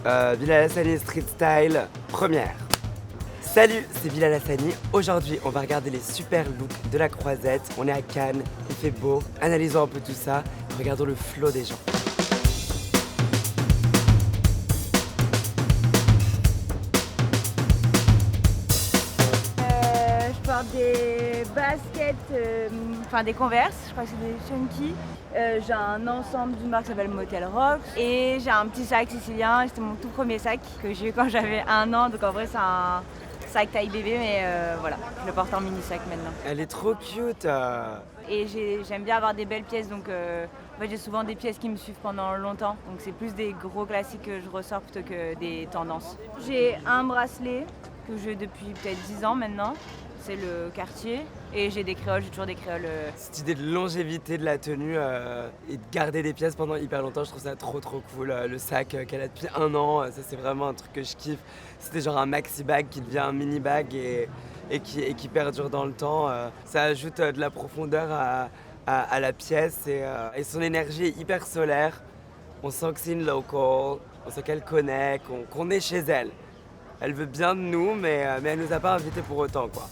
Bilal Hassani Street Style, première. Salut, c'est Bilal Hassani. Aujourd'hui, on va regarder les super looks de la Croisette. On est à Cannes, il fait beau. Analysons un peu tout ça. Regardons le flow des gens. Je porte des baskets, enfin des Converse, je crois que c'est des Chunky. J'ai un ensemble d'une marque qui s'appelle Motel Rocks. Et j'ai un petit sac sicilien, c'était mon tout premier sac que j'ai eu quand j'avais 1 an. Donc en vrai c'est un sac taille bébé, mais voilà, je le porte en mini sac maintenant. Elle est trop cute. Et j'aime bien avoir des belles pièces, donc en fait, j'ai souvent des pièces qui me suivent pendant longtemps. Donc c'est plus des gros classiques que je ressors plutôt que des tendances. J'ai un bracelet que j'ai depuis peut-être 10 ans maintenant. C'est le Cartier. Et j'ai des créoles, j'ai toujours des créoles. Cette idée de longévité de la tenue et de garder des pièces pendant hyper longtemps, je trouve ça trop cool. Le sac qu'elle a depuis 1 an, ça c'est vraiment un truc que je kiffe. C'était genre un maxi bag qui devient un mini bag et qui perdure dans le temps. Ça ajoute de la profondeur à la pièce et son énergie est hyper solaire. On sent que c'est une local, on sent qu'elle connaît, qu'on est chez elle. Elle veut bien de nous, mais elle nous a pas invités pour autant, quoi.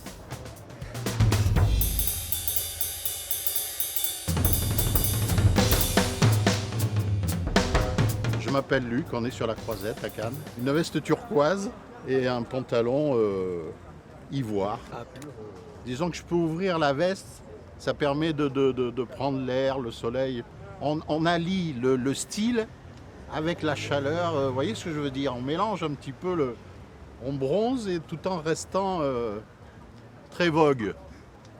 Je m'appelle Luc, on est sur la Croisette à Cannes. Une veste turquoise et un pantalon ivoire. Disons que je peux ouvrir la veste, ça permet de prendre l'air, le soleil. On allie le style avec la chaleur, vous voyez ce que je veux dire? On mélange un petit peu on bronze et tout en restant très vogue.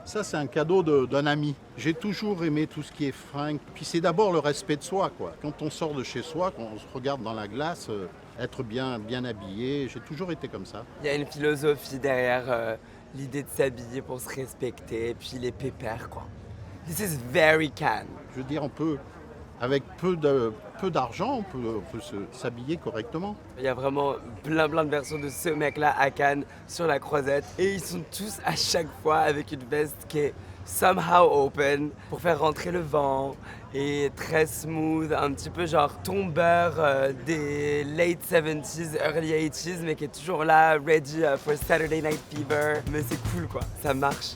Ça, c'est un cadeau d'un ami. J'ai toujours aimé tout ce qui est fringues. Puis c'est d'abord le respect de soi, quoi. Quand on sort de chez soi, quand on se regarde dans la glace, être bien habillé, j'ai toujours été comme ça. Il y a une philosophie derrière l'idée de s'habiller pour se respecter, et puis les pépères, quoi. This is very Cannes. Je veux dire, on peut, avec peu d'argent, on peut s'habiller correctement. Il y a vraiment plein de versions de ce mec-là à Cannes, sur la Croisette. Et ils sont tous à chaque fois avec une veste qui est somehow open pour faire rentrer le vent et très smooth, un petit peu genre tombeur des late 70s, early 80s, mais qui est toujours là, ready for Saturday Night Fever. Mais c'est cool, quoi, ça marche.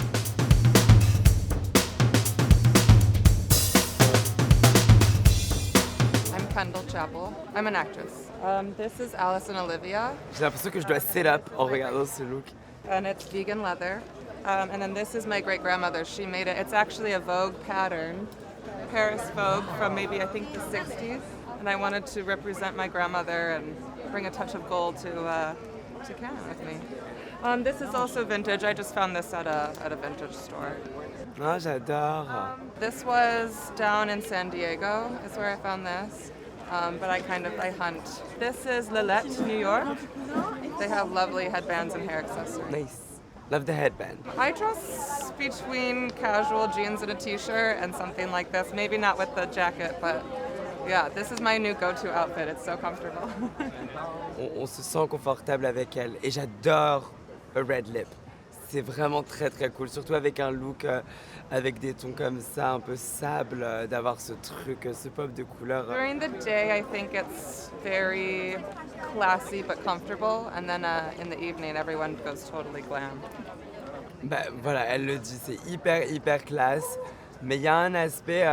Kendall Chapel. I'm an actress. This is Alice and Olivia, J'ai l'impression que je dois set up en regardant ce look. and it's vegan leather. And then this is my great grandmother. She made it. It's actually a Vogue pattern, Paris Vogue from maybe I think the 60s. And I wanted to represent my grandmother and bring a touch of gold to Cannes with me. This is also vintage. I just found this at a vintage store. Ah, j'adore. This was down in San Diego. Is where I found this. But I hunt. This is Lilette, New York. They have lovely headbands and hair accessories. Nice. Love the headband. I dress between casual jeans and a t-shirt and something like this. Maybe not with the jacket, but yeah, this is my new go-to outfit. It's so comfortable. On se sent confortable avec elle. Et j'adore a red lip. C'est vraiment très cool, surtout avec un look avec des tons comme ça, un peu sable, d'avoir ce truc, ce pop de couleurs. During the day, I think it's very classy but comfortable, and then in the evening, everyone goes totally glam. Bah, voilà, elle le dit, c'est hyper classe, mais il y a un aspect,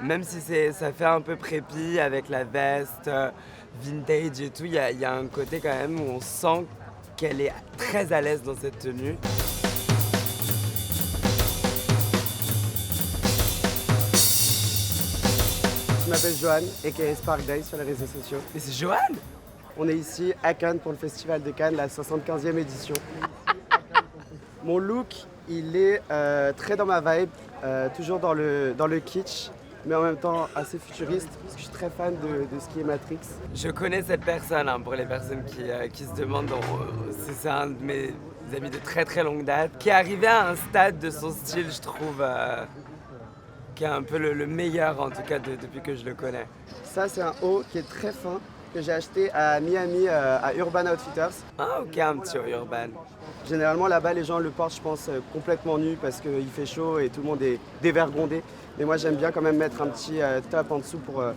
même si ça fait un peu prépi avec la veste, vintage et tout, il y a un côté quand même où on sent qu'elle est très à l'aise dans cette tenue. Je m'appelle Johan, aka Spark Day sur les réseaux sociaux. Mais c'est Johan! On est ici à Cannes pour le Festival de Cannes, la 75e édition. Mon look, il est très dans ma vibe, toujours dans le kitsch, mais en même temps assez futuriste, parce que je suis très fan de ce qui est Matrix. Je connais cette personne, pour les personnes qui se demandent, c'est un de mes amis de très longue date, qui est arrivé à un stade de son style, je trouve, qui est un peu le meilleur en tout cas depuis que je le connais. Ça, c'est un haut qui est très fin, que j'ai acheté à Miami, à Urban Outfitters. Ah ok, un petit Urban. Généralement, là-bas, les gens le portent, je pense, complètement nu parce qu'il fait chaud et tout le monde est dévergondé. Mais moi, j'aime bien quand même mettre un petit top en dessous pour que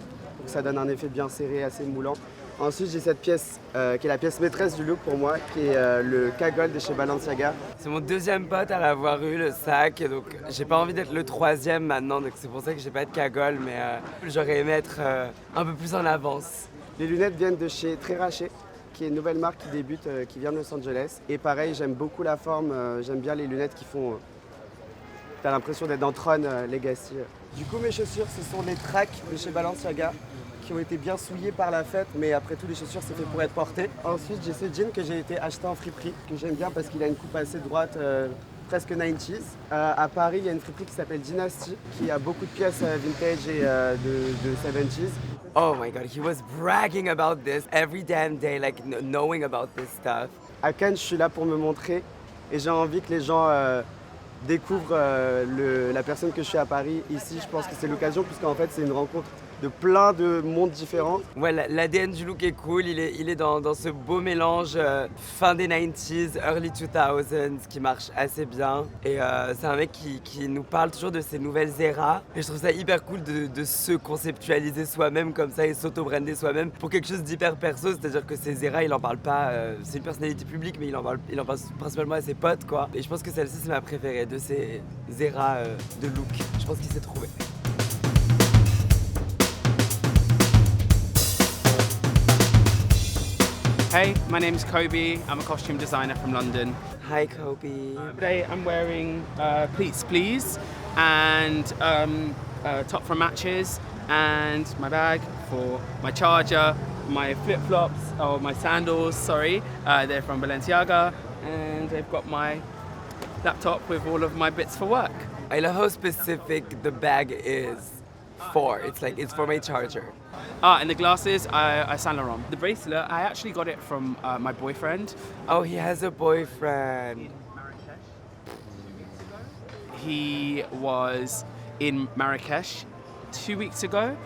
ça donne un effet bien serré, assez moulant. Ensuite, j'ai cette pièce qui est la pièce maîtresse du look pour moi, qui est le cagole de chez Balenciaga. C'est mon deuxième pote à l'avoir eu, le sac, et donc j'ai pas envie d'être le troisième maintenant, donc c'est pour ça que j'ai pas de cagole, mais j'aurais aimé être un peu plus en avance. Les lunettes viennent de chez Treraché, qui est une nouvelle marque qui débute, qui vient de Los Angeles. Et pareil, j'aime beaucoup la forme, j'aime bien les lunettes qui font... T'as l'impression d'être dans Tron Legacy. Du coup, mes chaussures, ce sont les tracks de chez Balenciaga, qui ont été bien souillées par la fête, mais après tout, les chaussures, c'est fait pour être portées. Ensuite, j'ai ce jean que j'ai été acheté en friperie, que j'aime bien parce qu'il a une coupe assez droite, presque 90s. À Paris, il y a une friperie qui s'appelle Dynasty, qui a beaucoup de pièces vintage et de 70s. Oh my god, he was bragging about this every damn day, like knowing about this stuff. À Cannes, je suis là pour me montrer et j'ai envie que les gens découvrent la personne que je suis à Paris. Ici, je pense que c'est l'occasion puisqu'en fait, c'est une rencontre de plein de mondes différents. Ouais, l'ADN du look est cool, il est dans ce beau mélange fin des 90s, early 2000s qui marche assez bien. Et c'est un mec qui nous parle toujours de ces nouvelles éras. Et je trouve ça hyper cool de se conceptualiser soi-même comme ça et s'auto-brander soi-même pour quelque chose d'hyper perso. C'est-à-dire que ces éras, il en parle pas, c'est une personnalité publique, mais il en parle principalement à ses potes, quoi. Et je pense que celle-ci, c'est ma préférée de ces éras de look. Je pense qu'il s'est trouvé. Hey, my name's Kobe. I'm a costume designer from London. Hi, Kobe. Today I'm wearing pleats, please, and top from Matches, and my bag for my charger, my flip-flops, or my sandals, sorry. They're from Balenciaga, and I've got my laptop with all of my bits for work. I love how specific the bag is for. It's for my charger. And the glasses, I Saint Laurent. The bracelet, I actually got it from my boyfriend. Oh, he has a boyfriend. He was in Marrakesh 2 weeks ago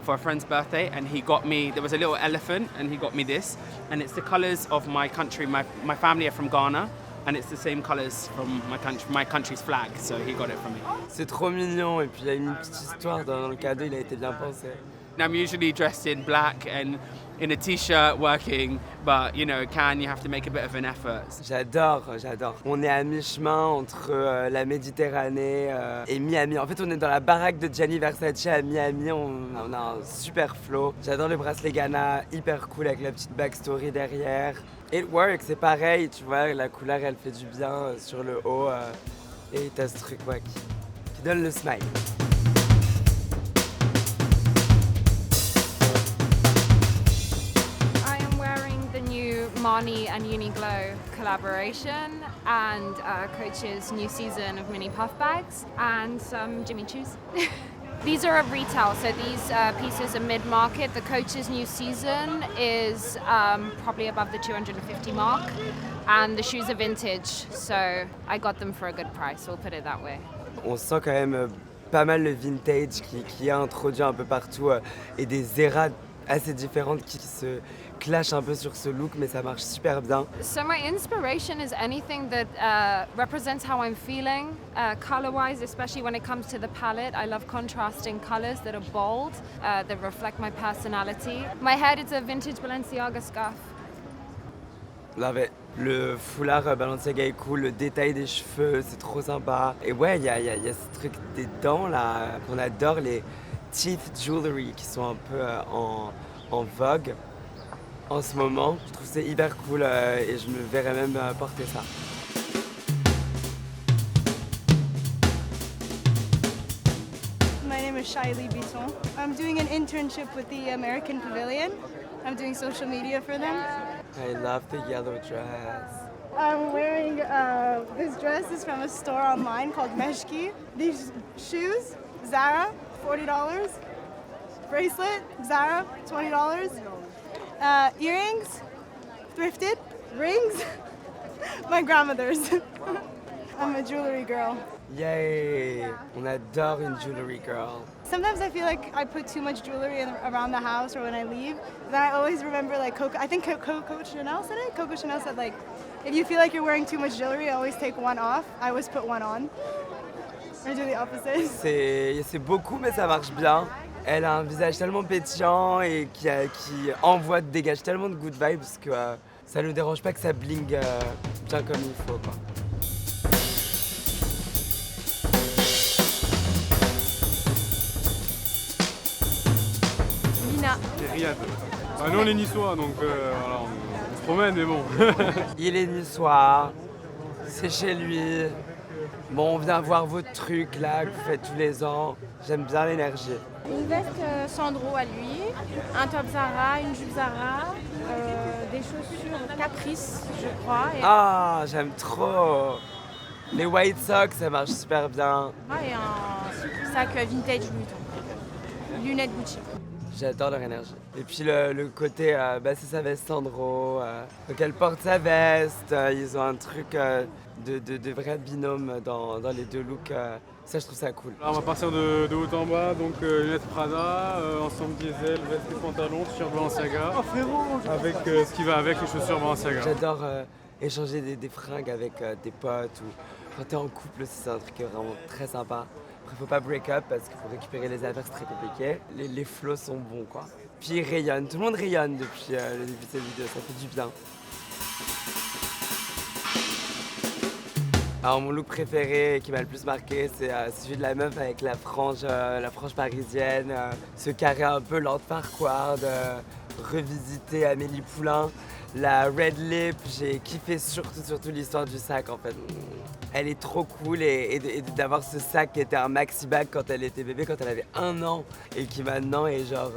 for a friend's birthday, and he got me, there was a little elephant, and he got me this, and it's the colors of my country. My family are from Ghana, and it's the same colors from my country's flag, so he got it from me. C'est trop mignon, et puis il y a une petite histoire dans le cadeau, il a été bien pensé. I'm usually dressed in black and in a t-shirt working, but you know, Cannes, you have to make a bit of an effort. J'adore. On est à mi-chemin entre la Méditerranée et Miami. En fait, on est dans la baraque de Gianni Versace à Miami. On a un super flow. J'adore le bracelet Ghana, hyper cool avec la petite backstory derrière. It works, c'est pareil, tu vois, la couleur elle fait du bien sur le haut. Et t'as ce truc qui donne le smile. Marni and Uniqlo collaboration, and Coach's new season of mini puff bags, and some Jimmy Choos. These are at retail, so these pieces are mid-market. The Coach's new season is probably above the 250 mark, and the shoes are vintage, so I got them for a good price, we'll put it that way. On sent quand même pas mal le vintage qui est introduit un peu partout et des éras assez différentes qui se clashent un peu sur ce look, mais ça marche super bien. So my inspiration is anything that represents how I'm feeling, color-wise, especially when it comes to the palette. I love contrasting colors that are bold, that reflect my personality. My head is a vintage Balenciaga scarf. Love it. Le foulard Balenciaga est cool, le détail des cheveux, c'est trop sympa. Et ouais, il y a ce truc des dents là, qu'on adore, les teeth jewelry qui sont un peu en vogue en ce moment. Je trouve que c'est hyper cool et je me verrais même porter ça. My name is Shaili Bisson. I'm doing an internship with the American Pavilion. I'm doing social media for them. I love the yellow dress. I'm wearing this dress is from a store online called Meshki. These shoes, Zara, $40. Bracelet, Zara, $20. Earrings, thrifted. Rings, my grandmother's. I'm a jewelry girl. Yay! On adore une jewelry girl. Sometimes I feel like I put too much jewelry around the house or when I leave. Then I always remember like I think Coco Chanel said it. Coco Chanel said like, if you feel like you're wearing too much jewelry, always take one off. I always put one on. Or do the opposite. C'est beaucoup mais ça marche bien. Elle a un visage tellement pétillant et qui dégage tellement de good vibes que ça ne nous dérange pas que ça bling bien comme il faut, quoi. Lina. Et Riyad. Bah, nous on est niçois donc voilà, on se promène mais bon. Il est niçois, c'est chez lui. Bon, on vient voir votre truc là que vous faites tous les ans. J'aime bien l'énergie. Une veste Sandro à lui, un top Zara, une jupe Zara, des chaussures Caprice, je crois. Ah, j'aime trop. Les white socks, ça marche super bien. Et un sac vintage Louis Vuitton. Lunettes Gucci. J'adore leur énergie. Et puis le côté, c'est sa veste Sandro. Donc elle porte sa veste. Ils ont un truc de vrai binôme dans les deux looks. Ça, je trouve ça cool. Là, on va partir de haut en bas, donc lunettes Prada, ensemble diesel, veste et pantalon, t-shirt Balenciaga. Oh frérot. Avec ce qui va avec les chaussures Balenciaga. J'adore échanger des fringues avec des potes ou quand t'es en couple aussi, c'est un truc vraiment très sympa. Après, faut pas break up parce que pour récupérer les affaires, c'est très compliqué. Les flots sont bons, quoi. Puis ils rayonnent, tout le monde rayonne depuis le début de cette vidéo, ça fait du bien. Alors mon look préféré qui m'a le plus marqué, c'est celui de la meuf avec la frange parisienne, ce carré un peu Lord Farquaad, revisiter Amélie Poulain. La red lip, j'ai kiffé surtout l'histoire du sac en fait. Elle est trop cool et d'avoir ce sac qui était un maxi bag quand elle était bébé, quand elle avait 1 an et qui maintenant est genre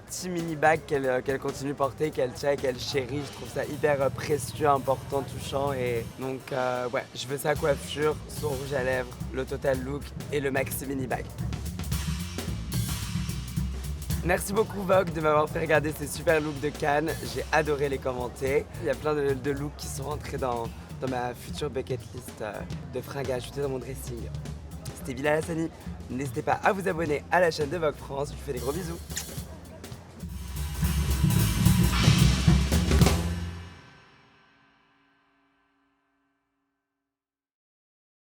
petit mini bag qu'elle continue de porter, qu'elle tient et qu'elle chérit. Je trouve ça hyper précieux, important, touchant et donc ouais, je veux sa coiffure, son rouge à lèvres, le total look et le maxi mini bag. Merci beaucoup Vogue de m'avoir fait regarder ces super looks de Cannes. J'ai adoré les commenter. Il y a plein de looks qui sont rentrés dans ma future bucket list de fringues à ajouter dans mon dressing. C'était Bilal Hassani. N'hésitez pas à vous abonner à la chaîne de Vogue France. Je vous fais des gros bisous.